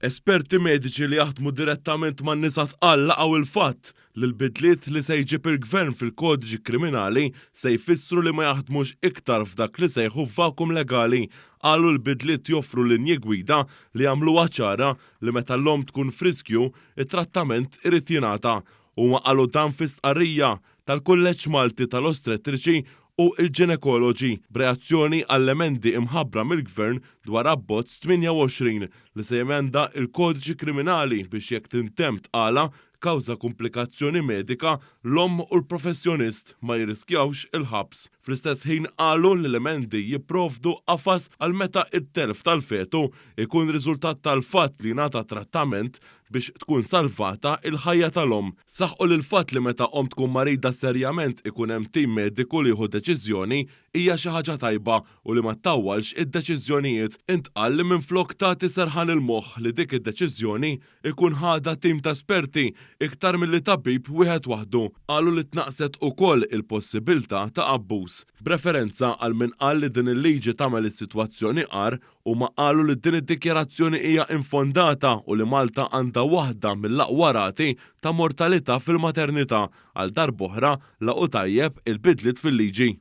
Esperti mediċi li jaħdmu direttament man nisa tqal laqgħu il-fatt li l-bidliet li se jġib il-gvern fil-kodiċi kriminali se jfissru li ma jaħdmux iktar f'dak li sejħu vakum legali. Qalu l-bidliet joffru linji gwida li jagħmluha ċara li meta l-om tkun friskju, it-trattament irid jingħata. Huma qalu dan fi stqarrija tal-Kulleġġ Malti tal-Ostrettriċi u l-ġenekoloġi b'reazzjoni għall-emendi imħabbra mill-Gvern dwar abbozz 28 li se jemenda il-kodiċi kriminali biex jekk tintemm tqala kawża komplikazzjoni medika l-omm u l-professjonist ma jiriskjawx il-ħabs. Fl-istess ħin qalu li l-emendi jipprovdu qafas għal meta it-telf tal-fetu ikun riżultat tal-fatt li ngħata trattament biex tkun salvata il-ħajja tal-omm. Saħqu li l-fatt li meta tkun marida serjament ikun hemm tim mediku li jieħu deċiżjoni hija xi ħaġa tajba u li ma ttawwalx id-deċiżjonijiet. Intqal li minflok tagħti serħan il-moħħ li dik id-deċiżjoni ikun ħada tim ta' esperti iktar milli tabib wieħed waħdu. Qalu li tnaqset ukoll il-possibilità ta' abbuż. B'referenza għal min qal li din il-liġi tagħmel is-sitwazzjoni qar u ma qalu li din id-dikjarazzjoni hija infondata u li Malta għandha waħda mill-aqwa rati ta' mortalità fil-maternità għal darb'oħra laqgħu tajjeb il-bidliet fil-liġi.